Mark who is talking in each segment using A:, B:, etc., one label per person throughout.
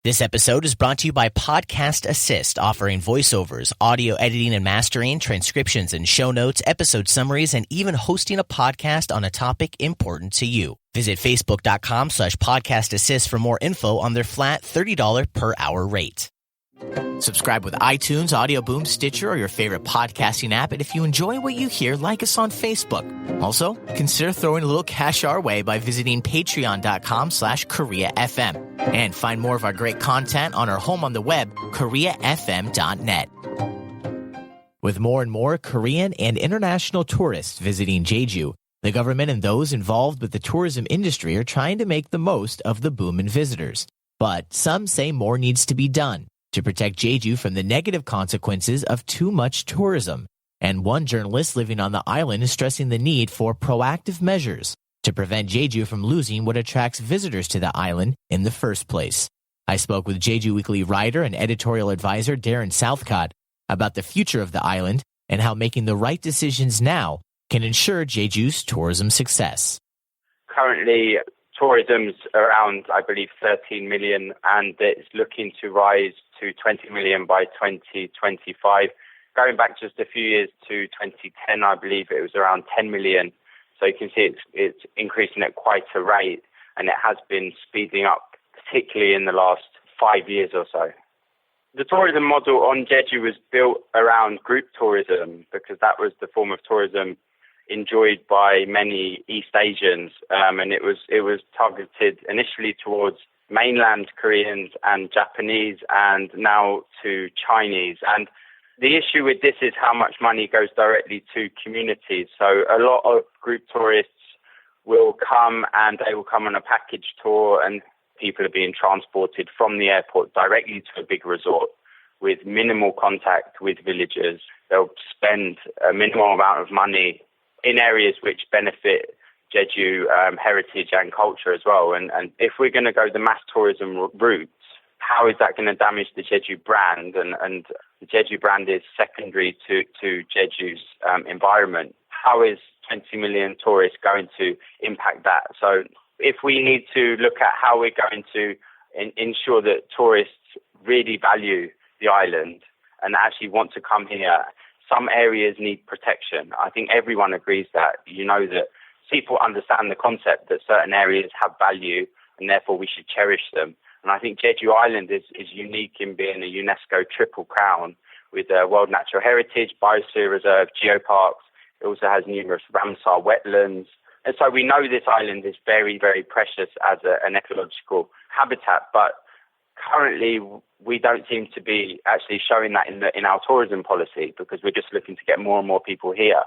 A: This episode is brought to you by Podcast Assist, offering voiceovers, audio editing and mastering, transcriptions and show notes, episode summaries, and even hosting a podcast on a topic important to you. Visit facebook.com/podcast assist for more info on their flat $30 per hour rate. Subscribe with iTunes, Audio Boom, Stitcher, or your favorite podcasting app. And if you enjoy what you hear, like us on Facebook. Also, consider throwing a little cash our way by visiting patreon.com/KoreaFM. And find more of our great content on our home on the web, KoreaFM.net. With more and more Korean and international tourists visiting Jeju, the government and those involved with the tourism industry are trying to make the most of the boom in visitors. But some say more needs to be done to protect Jeju from the negative consequences of too much tourism. And one journalist living on the island is stressing the need for proactive measures to prevent Jeju from losing what attracts visitors to the island in the first place. I spoke with Jeju Weekly writer and editorial advisor Darren Southcott about the future of the island and how making the right decisions now can ensure Jeju's tourism success.
B: Currently, tourism's around, I believe, 13 million, and it's looking to rise to 20 million by 2025. Going back just a few years to 2010, I believe it was around 10 million. So you can see it's increasing at quite a rate, and it has been speeding up, particularly in the last 5 years or so. The tourism model on Jeju was built around group tourism because that was the form of tourism enjoyed by many East Asians, and it was targeted initially towards mainland Koreans and Japanese, and now to Chinese. And the issue with this is how much money goes directly to communities. So a lot of group tourists will come, and they will come on a package tour, and people are being transported from the airport directly to a big resort with minimal contact with villagers. They'll spend a minimal amount of money in areas which benefit Jeju heritage and culture as well. And if we're going to go the mass tourism route, how is that going to damage the Jeju brand? And the Jeju brand is secondary to Jeju's environment. How is 20 million tourists going to impact that? So if we need to look at how we're going to ensure that tourists really value the island and actually want to come here, some areas need protection. I think everyone agrees that, that people understand the concept that certain areas have value and therefore we should cherish them. And I think Jeju Island is unique in being a UNESCO Triple Crown with World Natural Heritage, Biosphere Reserve, Geoparks. It also has numerous Ramsar wetlands. And so we know this island is very, very precious as an ecological habitat, but currently we don't seem to be actually showing that in our tourism policy because we're just looking to get more and more people here.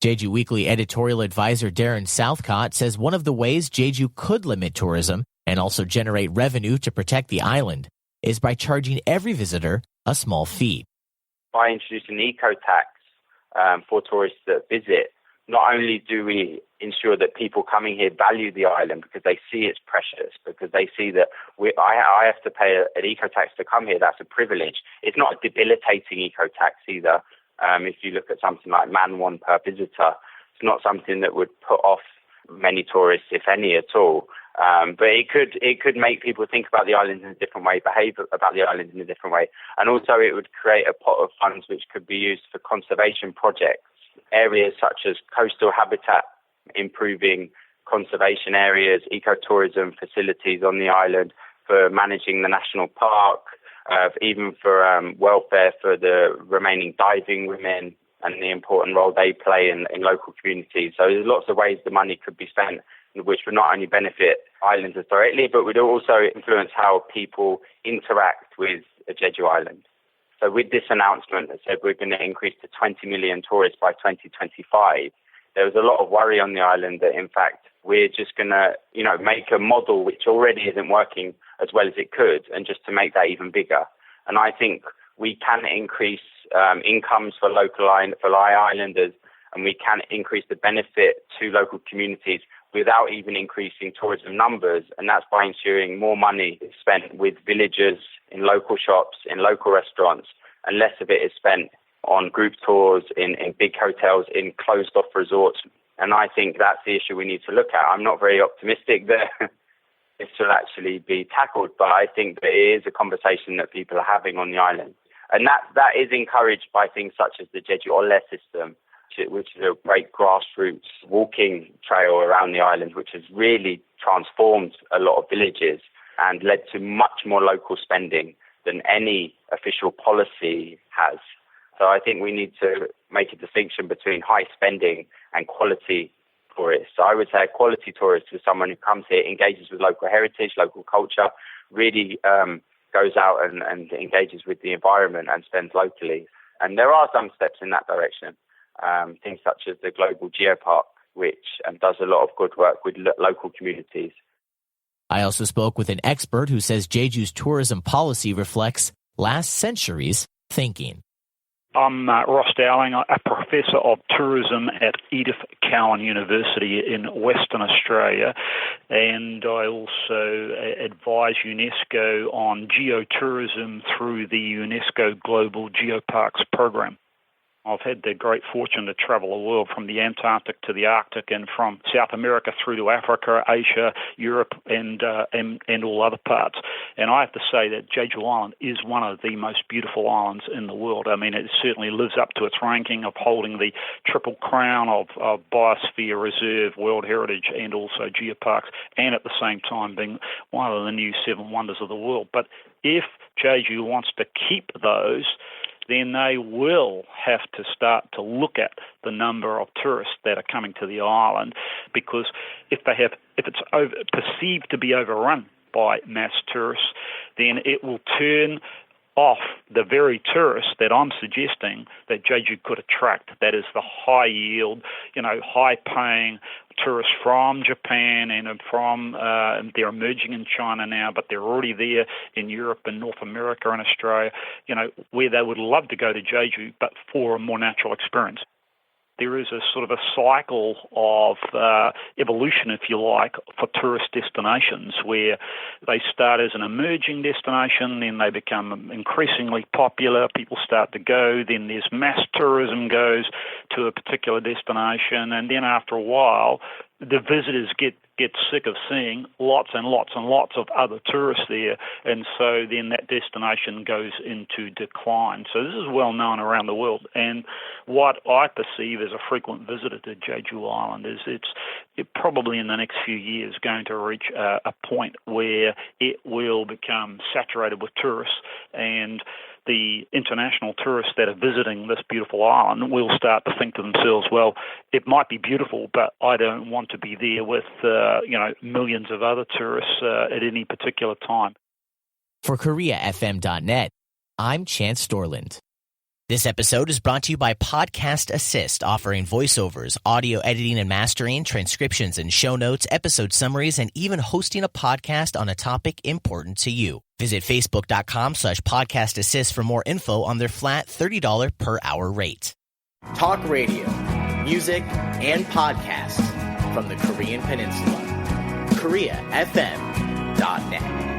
A: Jeju Weekly editorial advisor Darren Southcott says one of the ways Jeju could limit tourism and also generate revenue to protect the island is by charging every visitor a small fee.
B: By introducing eco-tax for tourists that visit, not only do we ensure that people coming here value the island because they see it's precious, because they see that I have to pay an eco-tax to come here, that's a privilege. It's not a debilitating eco-tax either. If you look at something like Man Won per visitor, it's not something that would put off many tourists, if any at all. But it could make people think about the island in a different way, behave about the island in a different way. And also it would create a pot of funds which could be used for conservation projects, areas such as coastal habitat, improving conservation areas, ecotourism facilities on the island, for managing the national park, even for welfare for the remaining diving women and the important role they play in local communities. So there's lots of ways the money could be spent, which would not only benefit islanders directly, but would also influence how people interact with Jeju Island. So with this announcement that said we're going to increase to 20 million tourists by 2025, there was a lot of worry on the island that, in fact, we're just going to, make a model which already isn't working as well as it could, and just to make that even bigger. And I think we can increase incomes for islanders, and we can increase the benefit to local communities without even increasing tourism numbers. And that's by ensuring more money is spent with villagers, in local shops, in local restaurants, and less of it is spent on group tours, in big hotels, in closed-off resorts. And I think that's the issue we need to look at. I'm not very optimistic there. this will actually be tackled. But I think that it is a conversation that people are having on the island. And that is encouraged by things such as the Jeju Ole system, which is a great grassroots walking trail around the island, which has really transformed a lot of villages and led to much more local spending than any official policy has. So I think we need to make a distinction between high spending and quality tourists. So I would say a quality tourist is someone who comes here, engages with local heritage, local culture, really goes out and engages with the environment and spends locally. And there are some steps in that direction, things such as the Global Geopark, which does a lot of good work with local communities.
A: I also spoke with an expert who says Jeju's tourism policy reflects last century's thinking.
C: I'm Ross Dowling, a professor of tourism at Edith Cowan University in Western Australia, and I also advise UNESCO on geotourism through the UNESCO Global Geoparks program. I've had the great fortune to travel the world from the Antarctic to the Arctic and from South America through to Africa, Asia, Europe, and all other parts. And I have to say that Jeju Island is one of the most beautiful islands in the world. I mean, it certainly lives up to its ranking of holding the triple crown of Biosphere Reserve, World Heritage, and also Geoparks, and at the same time being one of the new 7 wonders of the world. But if Jeju wants to keep those, then they will have to start to look at the number of tourists that are coming to the island, because if it's perceived to be overrun by mass tourists, then it will turn off the very tourists that I'm suggesting that Jeju could attract. That is the high yield, high-paying tourists from Japan and from, they're emerging in China now, but they're already there in Europe and North America and Australia, where they would love to go to Jeju, but for a more natural experience. There is a sort of a cycle of evolution, if you like, for tourist destinations where they start as an emerging destination, then they become increasingly popular, people start to go, then there's mass tourism goes to a particular destination, and then after a while, the visitors get sick of seeing lots and lots and lots of other tourists there, and so then that destination goes into decline. So this is well known around the world, and what I perceive as a frequent visitor to Jeju Island is it probably in the next few years going to reach a point where it will become saturated with tourists, and the international tourists that are visiting this beautiful island will start to think to themselves, well, it might be beautiful, but I don't want to be there with, millions of other tourists at any particular time.
A: For KoreaFM.net, I'm Chance Dorland. This episode is brought to you by Podcast Assist, offering voiceovers, audio editing and mastering, transcriptions and show notes, episode summaries, and even hosting a podcast on a topic important to you. Visit Facebook.com/Podcast Assist for more info on their flat $30 per hour rate. Talk radio, music, and podcasts from the Korean Peninsula. KoreaFM.net.